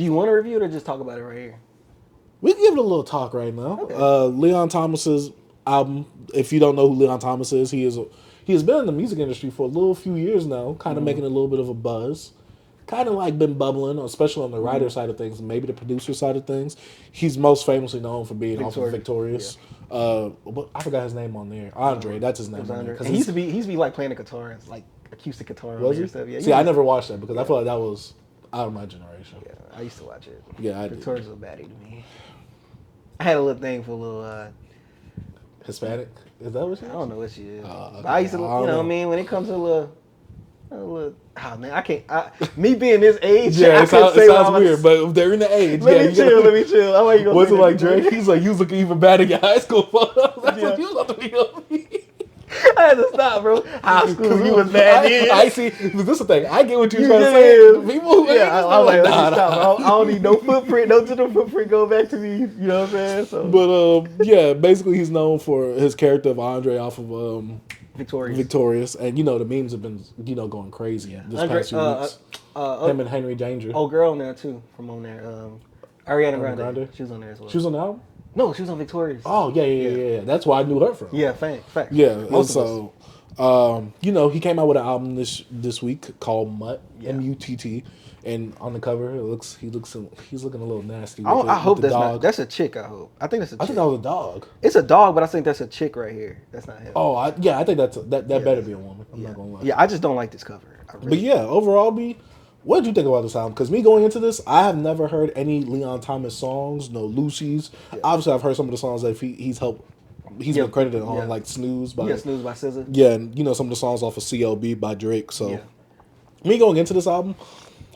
Do you want to review it or just talk about it right here? We can give it a little talk right now. Okay. Leon Thomas's album. If you don't know who Leon Thomas is, he has been in the music industry for a little few years now, kind of making a little bit of a buzz. Kind of like been bubbling, especially on the writer side of things, and maybe the producer side of things. He's most famously known for being off of Victorious. I forgot his name on there. Andre, that's his name. On there. And he used to be like playing the guitar, like acoustic guitar. Was he? And stuff. Yeah. See, I never watched that because I feel like that was out of my generation. Yeah, I used to watch it. Yeah, I did. Victorious was a baddie to me. I had a little thing for a little. Hispanic? Is that what she is? I don't know what she is. Okay. But I used to, you know what I mean? When it comes to a little, oh man, I can't. Me being this age, yeah, I it sounds weird, but they're in the age. Let me chill. I'm like, was it like Drake? He's like, you was looking even bad in your high school photos. That's what you was about to be on me. I had to stop, bro. High school, you was bad. I see. This is the thing. I get what you're trying to say. The people who I was like, stop. I don't need no footprint, no digital footprint go back to me. You know what I'm saying? So. But yeah, basically he's known for his character of Andre off of Victorious, and the memes have been going crazy this past few weeks. Him and Henry Danger. Oh, girl on there too from on there. Ariana Grande. She was on there as well. She was on the album. No, she was on Victorious. Oh yeah. That's where I knew her from. Yeah, fact. Yeah, he came out with an album this week called MUTT, MUTT, and on the cover he's looking a little nasty. I hope that's not. That's a chick. I hope. I think that's a chick. I think that was a dog. It's a dog, but I think that's a chick right here. That's not him. Oh, I think that better be a woman. I'm not gonna lie. Yeah, I just don't like this cover. But yeah, overall, what did you think about this album? Because me going into this, I have never heard any Leon Thomas songs, no Lucy's. Yeah. Obviously, I've heard some of the songs that he's helped. He's been credited on, like Snooze by SZA. Yeah, and some of the songs off of CLB by Drake. So, me going into this album,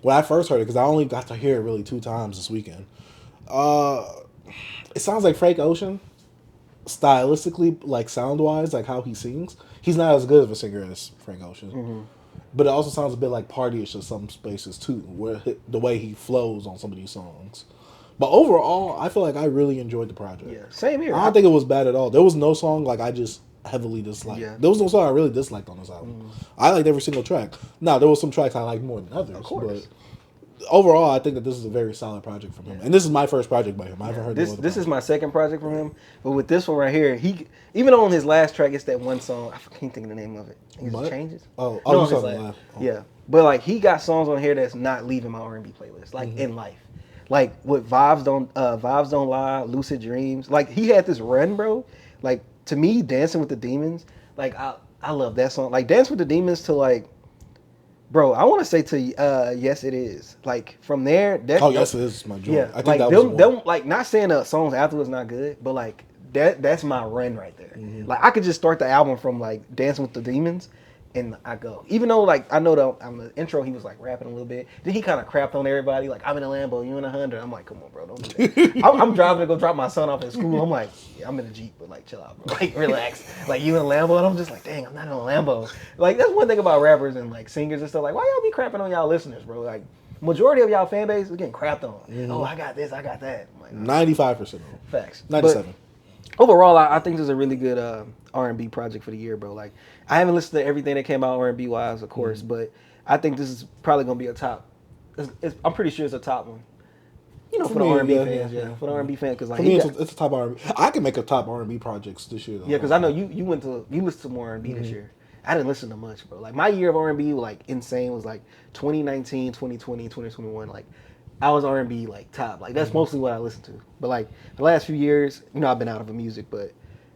when I first heard it, because I only got to hear it really 2 times this weekend, it sounds like Frank Ocean, stylistically, like sound-wise, like how he sings. He's not as good of a singer as Frank Ocean. Mm-hmm. But it also sounds a bit like partyish in some spaces too, where the way he flows on some of these songs. But overall, I feel like I really enjoyed the project. Yeah, same here. I don't think it was bad at all. There was no song like I just heavily disliked. Yeah. There was no song I really disliked on this album. I liked every single track. Now, there was some tracks I liked more than others. Of course. But overall, I think that this is a very solid project from him. And this is my first project by him. I haven't heard this is my second project from him. But with this one right here, even on his last track, it's that one song. I can't think of the name of it. It changes. Yeah, but like he got songs on here that's not leaving my R&B playlist. Like in life, like with Vibes Don't Lie, Lucid Dreams. Like he had this run, bro. Like to me, Dancing with the Demons. Like I love that song. Like Dance with the Demons to like. Bro, I want to say to Yes It Is. Like from there, Yes It Is my joint. Yeah, I think like that was them like not saying the songs afterwards not good, but like that's my run right there. Mm-hmm. Like I could just start the album from like Dancing with the Demons, and I go. Even though like I know on the intro he was like rapping a little bit, then he kind of crapped on everybody. Like I'm in a Lambo, you in 100. I'm like, come on, bro, don't do that. I'm driving to go drop my son off at school. I'm like, yeah, I'm in a Jeep, but like chill out, bro. Like relax. Like you in a Lambo, and I'm just like, dang, I'm not in a Lambo. Like that's one thing about rappers and like singers and stuff. Like why y'all be crapping on y'all listeners, bro? Like majority of y'all fan base is getting crapped on. Mm-hmm. Oh, I got this, I got that. I'm like, 95%. Facts. 97. But overall, I think this is a really good R&B project for the year, bro. Like I haven't listened to everything that came out R&B wise, of course, but I think this is probably gonna be a top. I'm pretty sure it's a top one. For the R&B fans, for the R&B fans, because like for me, it's a top R&B. I can make a top R&B projects this year, though. Yeah, because I know you listened to more R&B this year. I didn't listen to much, bro. Like my year of R&B, like insane, was like 2019, 2020, 2021. Like I was R&B like top. Like that's mostly what I listened to. But like the last few years, I've been out of the music, but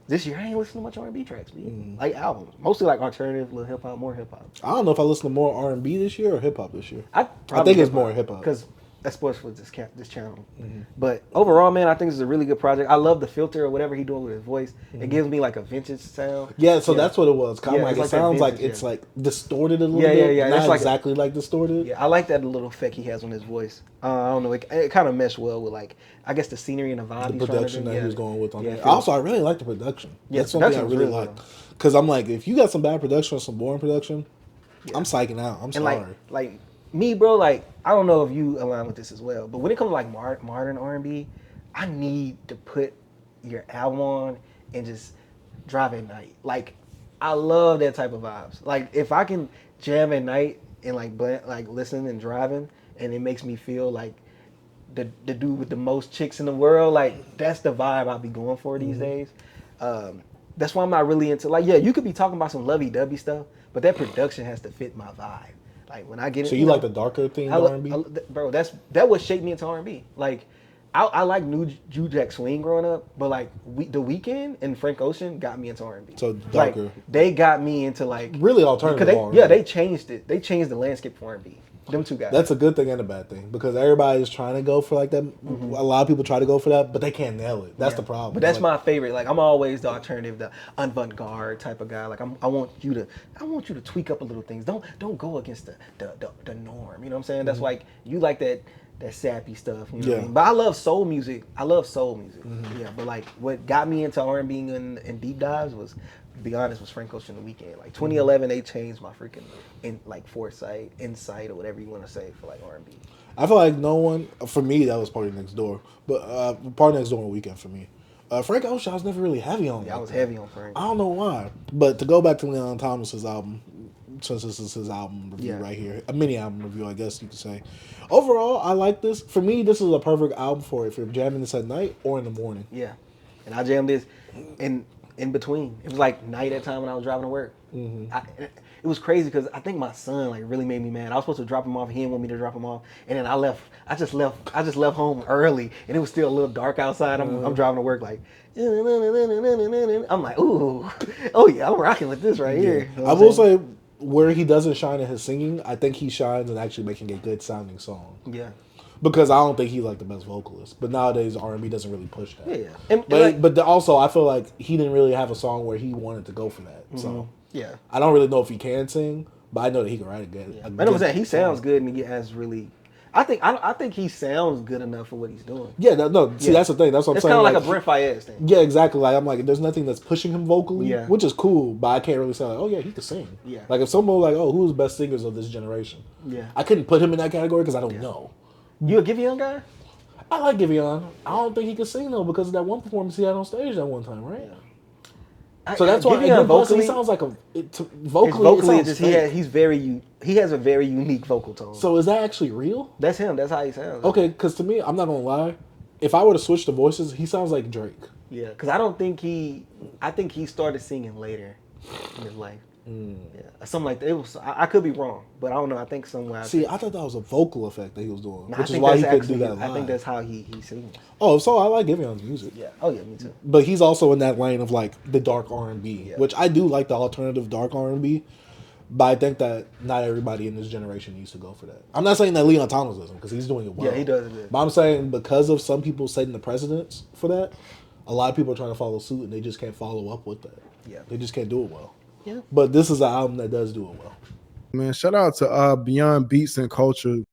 this year I ain't listened to much R&B tracks, man. Like albums, mostly like alternative, little hip hop, more hip hop. I don't know if I listen to more R&B this year or hip hop this year. I think it's more hip hop because that's sports for this channel. Mm-hmm. But overall, man, I think it's a really good project. I love the filter or whatever he doing with his voice. Mm-hmm. It gives me like a vintage sound. Yeah, so that's what it was. Kind of like it sounds vintage, like it's like distorted a little bit. Yeah. Not it's exactly like distorted. Yeah, I like that little effect he has on his voice. I don't know. It kind of meshed well with like I guess the scenery and the vibe. The production that he was going with on it. Also, I really like the production. Yeah, that's something I really like. Because I'm like, if you got some bad production or some boring production, I'm psyching out. I'm sorry. Like me, bro, like I don't know if you align with this as well, but when it comes to like modern R&B, I need to put your album on and just drive at night. Like I love that type of vibes. Like if I can jam at night and like listen and driving, and it makes me feel like the dude with the most chicks in the world. Like that's the vibe I'll be going for these days. That's why I'm not really into like you could be talking about some lovey dovey stuff, but that production has to fit my vibe. Like when I get So it, you like the darker themed R&B? bro. That what shaped me into R&B. Like I like New Jack Swing growing up, but like The Weeknd and Frank Ocean got me into R&B. So darker. Like, they got me into like Really alternative R&B. they changed it. They changed the landscape for R&B. Them two guys. That's a good thing and a bad thing because everybody's trying to go for like that. Mm-hmm. A lot of people try to go for that, but they can't nail it. That's the problem. But that's my favorite. Like I'm always the alternative, the avant-garde type of guy. Like I want you to tweak up a little things. Don't go against the norm. You know what I'm saying? That's like you like that sappy stuff. You know what I mean? But I love soul music. Mm-hmm. Yeah. But like what got me into R&B and deep dives was, to be honest, was Frank Ocean and The Weeknd. Like 2011, they changed my freaking insight, or whatever you want to say for like R&B. I feel like no one, for me, that was Party Next Door. But Party Next Door and Weeknd for me. Frank Ocean, I was never really heavy on. Yeah, I was heavy on Frank. I don't know why. But to go back to Leon Thomas's album, since this is his album review right here, a mini album review, I guess you could say. Overall, I like this. For me, this is a perfect album for if you're jamming this at night or in the morning. Yeah, and I jammed this in between. It was like night at time when I was driving to work. Mm-hmm. It was crazy because I think my son like really made me mad. I was supposed to drop him off. He didn't want me to drop him off, and then I left. I just left home early, and it was still a little dark outside. I'm driving to work like. I'm like, ooh, oh yeah, I'm rocking with this right here. You know I will say where he doesn't shine in his singing, I think he shines in actually making a good sounding song. Yeah. Because I don't think he's like the best vocalist, but nowadays R&B doesn't really push that. Yeah, but also I feel like he didn't really have a song where he wanted to go for that. Mm-hmm. So yeah, I don't really know if he can sing, but I know that he can write a good. Yeah. I know what I'm saying. He sounds good and he has really. I think he sounds good enough for what he's doing. Yeah, see, that's the thing. That's what I'm saying. It's kind of like a Brent Faiyaz thing. Yeah, exactly. Like I'm like, there's nothing that's pushing him vocally, which is cool, but I can't really say like, oh yeah, he can sing. Yeah. Like if someone was like, oh, who's the best singers of this generation? Yeah. I couldn't put him in that category because I don't know. You a Giveon guy? I like Giveon. I don't think he can sing though because of that one performance he had on stage that one time, right? Yeah. So that's why Giveon vocally, he sounds like vocally. He has a very unique vocal tone. So is that actually real? That's him. That's how he sounds. Okay, because to me, I'm not gonna lie. If I were to switch the voices, he sounds like Drake. Yeah, because I think he started singing later in his life. Yeah, something like that. It was. I could be wrong, but I don't know. I think somewhere. I thought that was a vocal effect that he was doing, which is why he could do that live. I think that's how he sings. Oh, so I like Giveon's music. Yeah. Oh yeah, me too. But he's also in that lane of like the dark R&B, which I do like the alternative dark R&B. But I think that not everybody in this generation needs to go for that. I'm not saying that Leon Thomas doesn't because he's doing it well. Yeah, he does it good. But I'm saying because of some people setting the precedents for that, a lot of people are trying to follow suit and they just can't follow up with that. Yeah. They just can't do it well. Yeah. But this is an album that does do it well. Man, shout out to Beyond Beats and Culture.